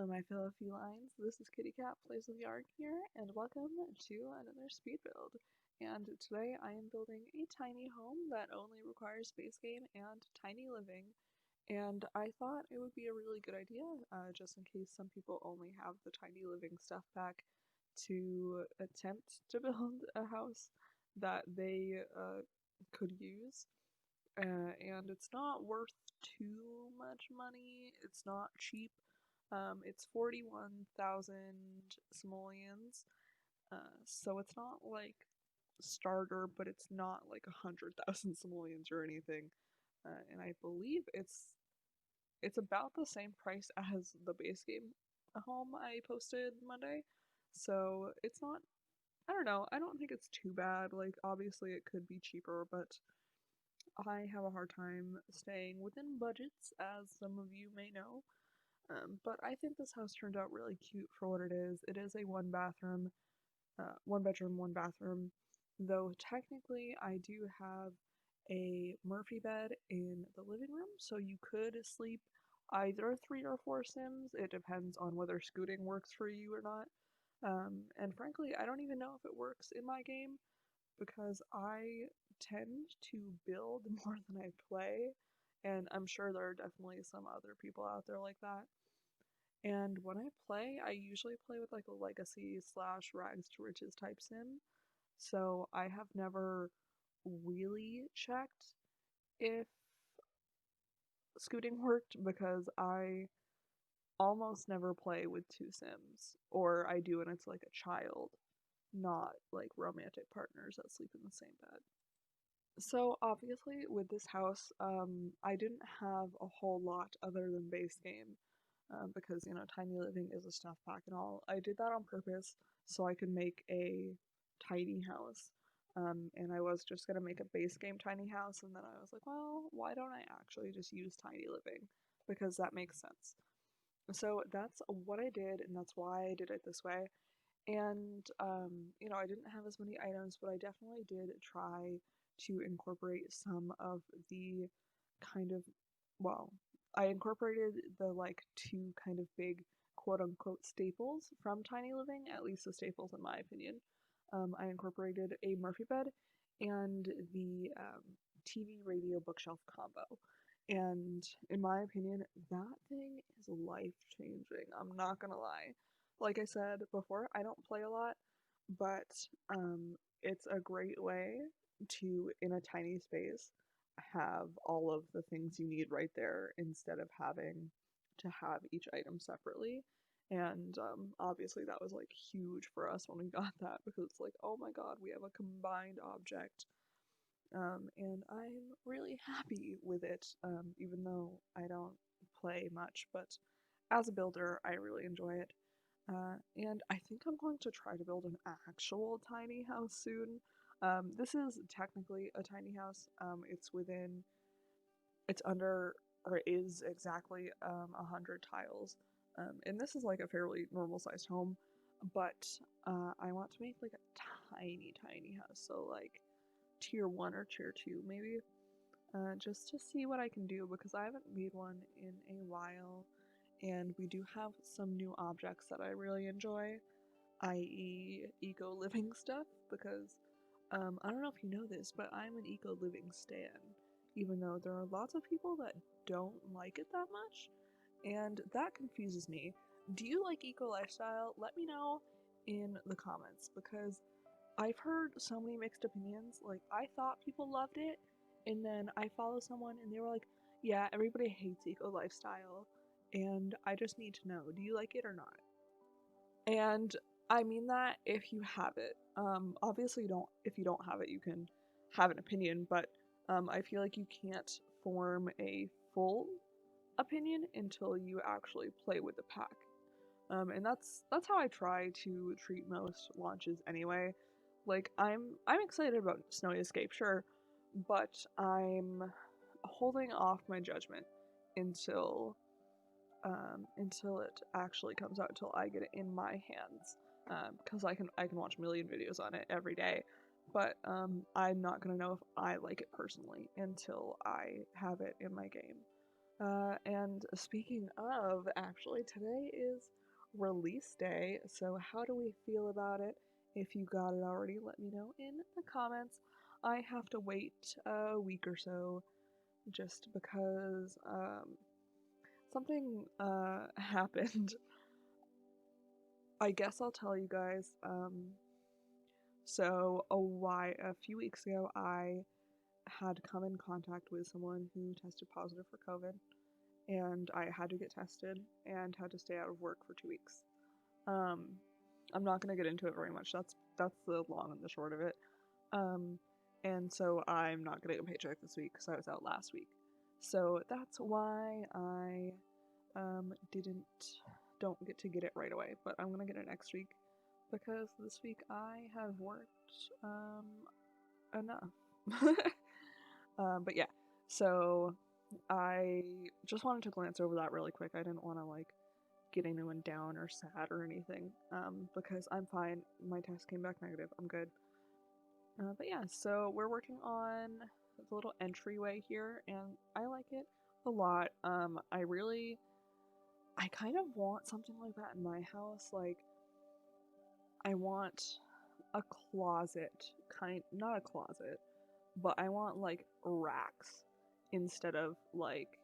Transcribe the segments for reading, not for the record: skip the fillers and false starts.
my fellow felines. This is KittyCatPWYarn here, and welcome to another speed build. And today I am building a tiny home that only requires base game and tiny living. And I thought it would be a really good idea, just in case some people only have the tiny living stuff pack, to attempt to build a house that they could use. And it's not worth too much money. It's not cheap. It's 41,000 simoleons, so it's not like starter, but it's not like 100,000 simoleons or anything. And I believe it's about the same price as the base game home I posted Monday. So it's not, I don't know, I don't think it's too bad. Like, obviously it could be cheaper, but I have a hard time staying within budgets, as some of you may know. But I think this house turned out really cute for what it is. It is a one bedroom, one bathroom, though technically I do have a Murphy bed in the living room, so you could sleep either 3 or 4 Sims. It depends on whether scooting works for you or not. And frankly, I don't even know if it works in my game, because I tend to build more than I play, and I'm sure there are definitely some other people out there like that. And when I play, I usually play with like a legacy slash rags to riches type sim, so I have never really checked if scooting worked, because I almost never play with 2 Sims, or I do and it's like a child, not like romantic partners that sleep in the same bed. So obviously with this house, I didn't have a whole lot other than base game, because, you know, tiny living is a stuff pack and all. I did that on purpose so I could make a tiny house. And I was just gonna make a base game tiny house, and then I was like, well, why don't I actually just use tiny living? Because that makes sense. So that's what I did, and that's why I did it this way. And, you know, I didn't have as many items, but I definitely did try to incorporate some of the kind of, well, I incorporated the like 2 kind of big quote unquote staples from tiny living, at least the staples in my opinion. I incorporated a Murphy bed and the TV radio bookshelf combo. And in my opinion, that thing is life changing. I'm not gonna lie. Like I said before, I don't play a lot, but it's a great way to, in a tiny space, have all of the things you need right there instead of having to have each item separately. And obviously that was like huge for us when we got that, because it's like, oh my god, we have a combined object. And I'm really happy with it, even though I don't play much, but as a builder, I really enjoy it. And I think I'm going to try to build an actual tiny house soon. This is technically a tiny house. It's under, or is exactly 100 tiles. And this is like a fairly normal sized home, but I want to make like a tiny house. So like tier 1 or tier 2 maybe, just to see what I can do, because I haven't made one in a while, and we do have some new objects that I really enjoy, i.e. eco-living stuff, because I don't know if you know this, but I'm an eco-living stan, even though there are lots of people that don't like it that much, and that confuses me. Do you like eco-lifestyle? Let me know in the comments, because I've heard so many mixed opinions. Like, I thought people loved it, and then I follow someone and they were like, yeah, everybody hates eco lifestyle, and I just need to know, do you like it or not? And I mean that if you have it. Obviously you don't, if you don't have it, you can have an opinion, but I feel like you can't form a full opinion until you actually play with the pack. And that's how I try to treat most launches anyway. Like, I'm excited about Snowy Escape, sure, but I'm holding off my judgment until it actually comes out, until I get it in my hands. Because I can watch a million videos on it every day, but I'm not gonna know if I like it personally until I have it in my game. And speaking of, actually, today is release day, so how do we feel about it? If you got it already, let me know in the comments. I have to wait a week or so just because something happened. I guess I'll tell you guys. So a few weeks ago, I had come in contact with someone who tested positive for COVID, and I had to get tested and had to stay out of work for 2 weeks. I'm not gonna get into it very much. That's the long and the short of it. And so I'm not getting a paycheck this week because I was out last week. So that's why I don't get to get it right away, but I'm gonna get it next week because this week I have worked enough. But yeah, so I just wanted to glance over that really quick. I didn't want to like get anyone down or sad or anything, because I'm fine. My test came back negative. I'm good. But yeah, so we're working on the little entryway here, and I like it a lot. I kind of want something like that in my house. Like, I want a closet, not a closet, but I want like racks instead of like,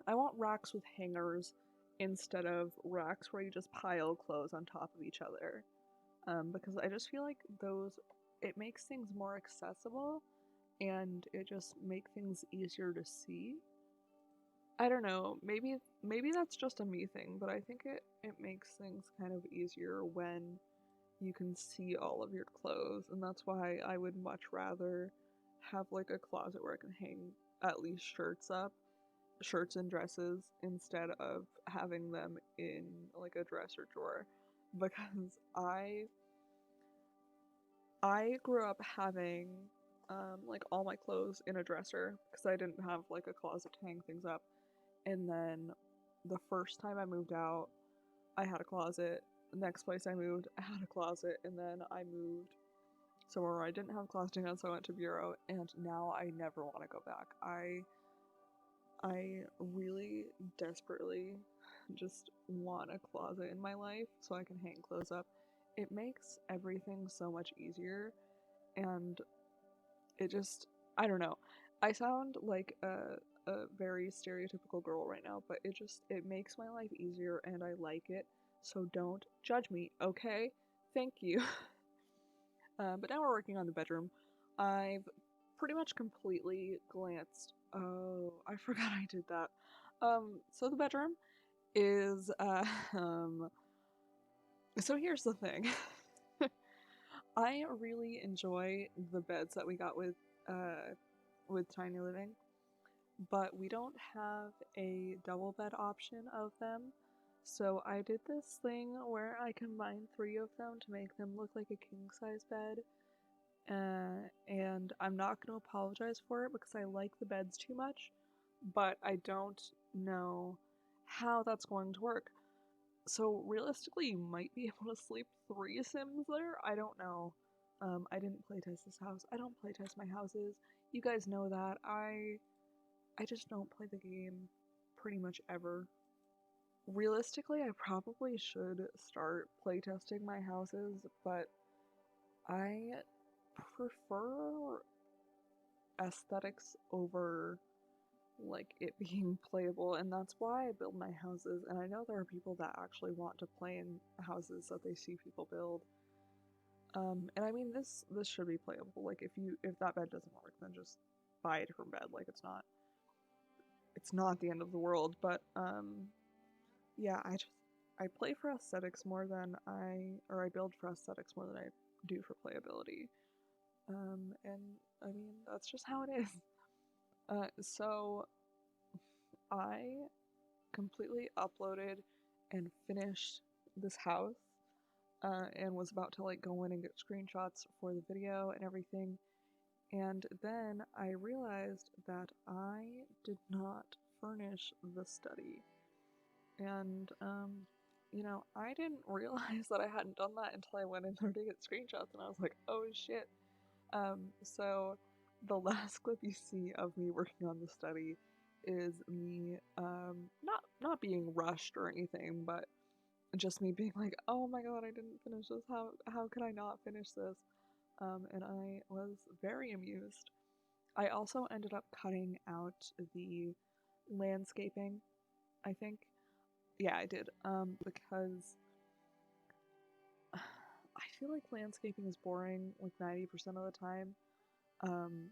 I want racks with hangers instead of racks where you just pile clothes on top of each other. Because I just feel like it makes things more accessible and it just makes things easier to see. I don't know, maybe that's just a me thing, but I think it makes things kind of easier when you can see all of your clothes, and that's why I would much rather have like a closet where I can hang at least shirts and dresses, instead of having them in like a dresser drawer, because I grew up having like all my clothes in a dresser because I didn't have like a closet to hang things up. And then the first time I moved out, I had a closet. The next place I moved, I had a closet, and then I moved somewhere where I didn't have a closet again, so I went to Bureau, and now I never want to go back. I really desperately just want a closet in my life so I can hang clothes up. It makes everything so much easier, and it just, I don't know. I sound like a very stereotypical girl right now, but it makes my life easier and I like it, so don't judge me, okay? Thank you. But now we're working on the bedroom. I've pretty much completely glanced. Oh, I forgot I did that. So the bedroom is, so here's the thing. I really enjoy the beds that we got with Tiny Living, but we don't have a double bed option of them. So I did this thing where I combined 3 of them to make them look like a king-size bed. And I'm not going to apologize for it because I like the beds too much, but I don't know how that's going to work. So realistically, you might be able to sleep 3 Sims there. I don't know. I didn't playtest this house. I don't playtest my houses. You guys know that. I just don't play the game pretty much ever. Realistically, I probably should start playtesting my houses, but I prefer aesthetics over like it being playable, and that's why I build my houses. And I know there are people that actually want to play in houses that they see people build. And I mean, this should be playable. Like, if that bed doesn't work, then just buy a different bed. Like, it's not the end of the world. But yeah, I play for aesthetics more than I build for aesthetics more than I do for playability. And I mean, that's just how it is. So I completely uploaded and finished this house, and was about to like go in and get screenshots for the video and everything. And then I realized that I did not furnish the study. And, you know, I didn't realize that I hadn't done that until I went in there to get screenshots, and I was like, oh shit. So the last clip you see of me working on the study is me, not being rushed or anything, but just me being like, oh my god, I didn't finish this. How could I not finish this? And I was very amused. I also ended up cutting out the landscaping, I think. Yeah, I did. Because I feel like landscaping is boring like 90% of the time. Um,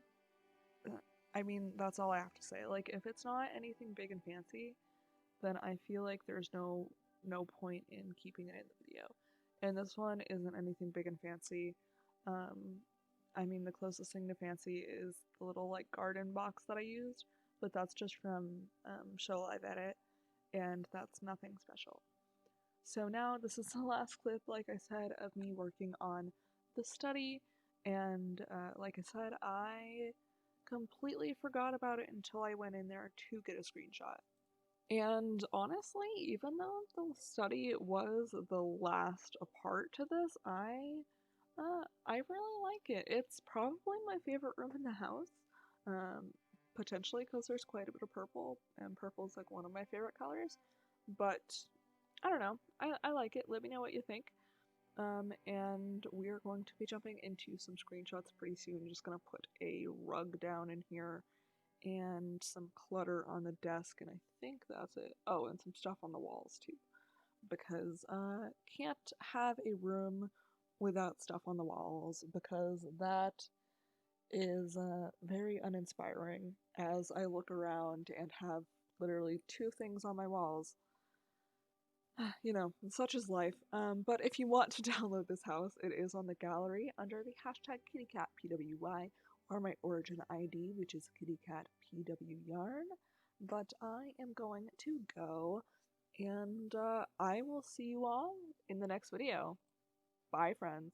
I mean, that's all I have to say. Like, if it's not anything big and fancy, then I feel like there's no point in keeping it in the video. And this one isn't anything big and fancy. Um, I mean, the closest thing to fancy is the little like garden box that I used, but that's just from Show Live Edit, and that's nothing special. So now this is the last clip, like I said, of me working on the study, and like I said, I completely forgot about it until I went in there to get a screenshot. And honestly, even though the study was the last part to this, I really like it. It's probably my favorite room in the house. Potentially because there's quite a bit of purple, and purple is like one of my favorite colors. But I don't know. I like it. Let me know what you think. And we're going to be jumping into some screenshots pretty soon. I'm just gonna put a rug down in here and some clutter on the desk, and I think that's it. Oh, and some stuff on the walls too, because can't have a room without stuff on the walls, because that is very uninspiring as I look around and have literally 2 things on my walls. You know, such is life. But if you want to download this house, it is on the gallery under the hashtag KittyCatPWY, or my origin ID, which is KittyCatPWYarn. But I am going to go, and I will see you all in the next video. Bye, friends.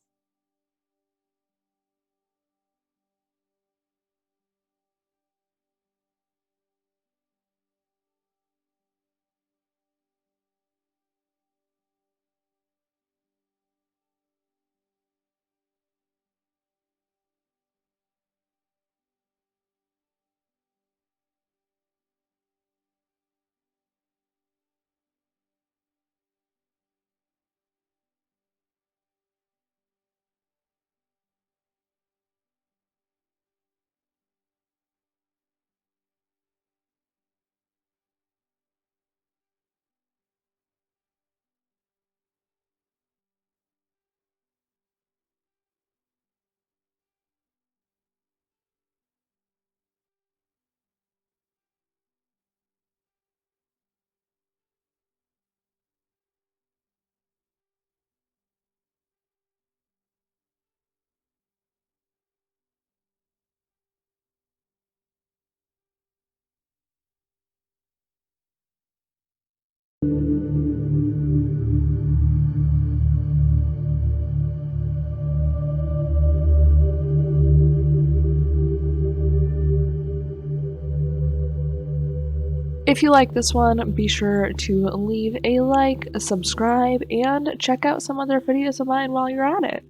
If you like this one, be sure to leave a like, subscribe, and check out some other videos of mine while you're at it.